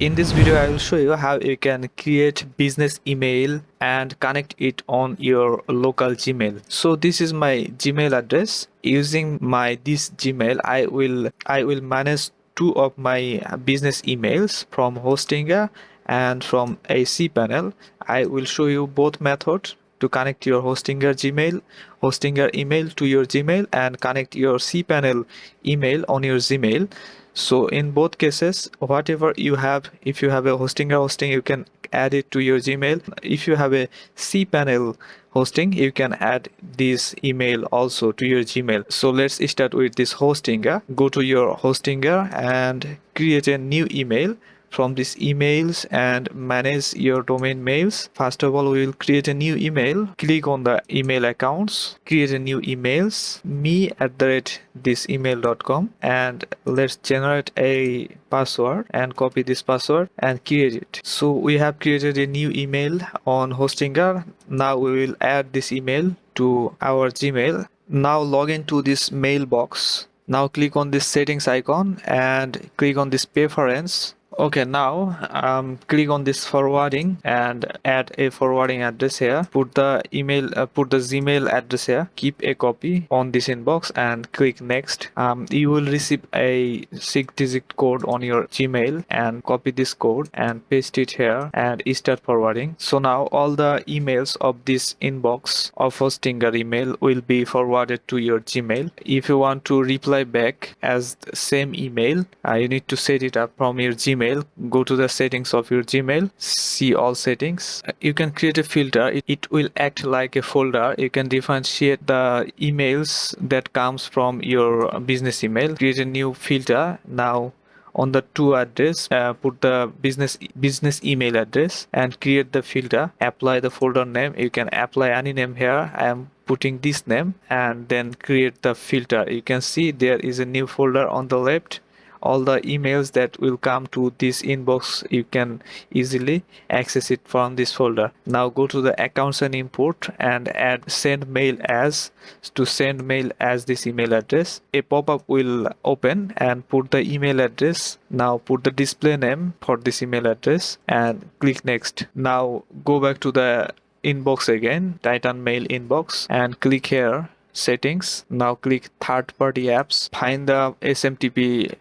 In this video, I will show you how you can create business email and connect it on your local Gmail. So this is my Gmail address. Using this Gmail, I will manage two of my business emails from Hostinger and from a cPanel. I will show you both methods to connect your Hostinger email to your Gmail and connect your cPanel email on your Gmail. So in both cases, whatever you have, if you have a hosting, you can add it to your Gmail. If you have a cPanel hosting, you can add this email also to your Gmail. So let's start with this Hostinger. Go to your Hostinger and create a new email from these emails and manage your domain mails. First of all, we will create a new email. Click on the email accounts, create a new emails, me@thisemail.com, and let's generate a password and copy this password and create it. So we have created a new email on Hostinger. Now we will add this email to our Gmail. Now log into this mailbox. Now click on this settings icon and click on this preference. Okay, now click on this forwarding and add a forwarding address here. Put the Gmail address here. Keep a copy on this inbox and click next. You will receive a 6-digit code on your Gmail, and copy this code and paste it here and start forwarding. So now all the emails of this inbox of Hostinger email will be forwarded to your Gmail. If you want to reply back as the same email, you need to set it up from your Gmail. Go to the settings of your Gmail, see all settings. You can create a filter. It will act like a folder. You can differentiate the emails that comes from your business email. Create a new filter. Now on the to address, put the business email address and create the filter. Apply the folder name. You can apply any name here. I am putting this name and then create the filter. You can see there is a new folder on the left. All the emails that will come to this inbox, you can easily access it from this folder. Now go to the accounts and import and add send mail as this email address. A pop-up will open and put the email address. Now put the display name for this email address and click next. Now go back to the inbox again, Titan Mail inbox, and click here settings. Now click third party apps, find the SMTP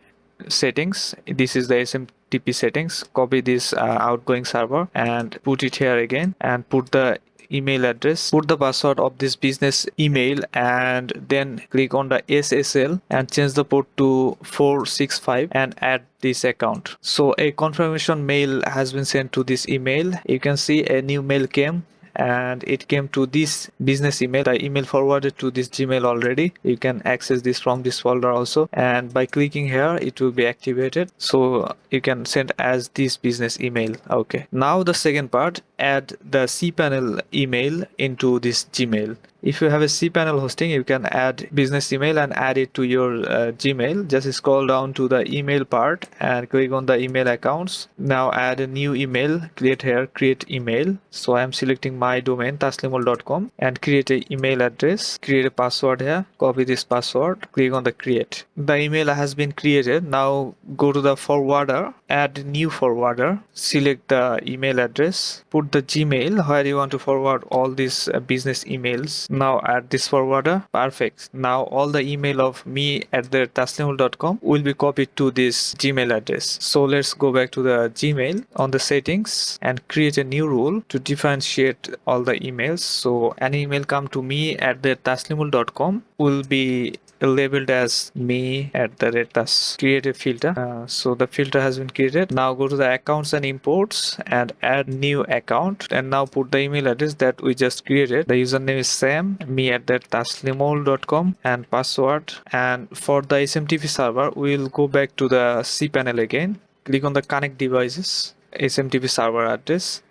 settings. This is the SMTP settings. Copy this outgoing server and put it here again, and put the email address, put the password of this business email, and then click on the SSL and change the port to 465 and add this account. So a confirmation mail has been sent to this email. You can see a new mail came and it came to this business email. The email forwarded to this Gmail already. You can access this from this folder also, and by clicking here it will be activated, so you can send as this business email. Okay, now the second part, add the cPanel email into this Gmail. If you have a cPanel hosting, you can add business email and add it to your Gmail. Just scroll down to the email part and click on the email accounts. Now add a new email. Create here, create email. So I am selecting my domain taslimul.com and create an email address. Create a password here. Copy this password. Click on the create. The email has been created. Now go to the forwarder. Add new forwarder. Select the email address. Put the Gmail where you want to forward all these business emails. Now add this forwarder. Perfect. Now all the email of me@taslimul.com will be copied to this Gmail address. So let's go back to the Gmail on the settings and create a new rule to differentiate all the emails. So any email come to me@taslimul.com will be labeled as me@tas. Create a filter. So the filter has been created. Now go to the accounts and imports and add new account, and now put the email address that we just created. The username is same, me@taslimul.com, and password. And for the SMTP server, we'll go back to the cPanel again. Click on the connect devices, SMTP server address,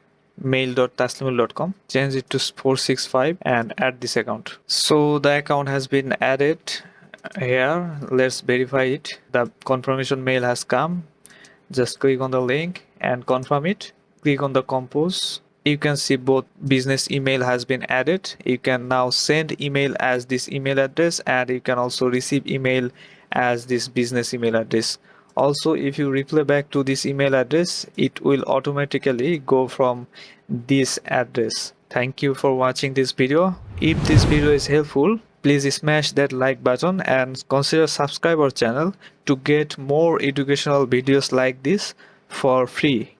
mail.taslimul.com, change it to 465 and add this account. So the account has been added here. Let's verify it. The confirmation mail has come. Just click on the link and confirm it. Click on the compose. You can see both business email has been added. You can now send email as this email address, and you can also receive email as this business email address. Also, if you reply back to this email address, it will automatically go from this address. Thank you for watching this video. If this video is helpful, please smash that like button and consider subscribe our channel to get more educational videos like this for free.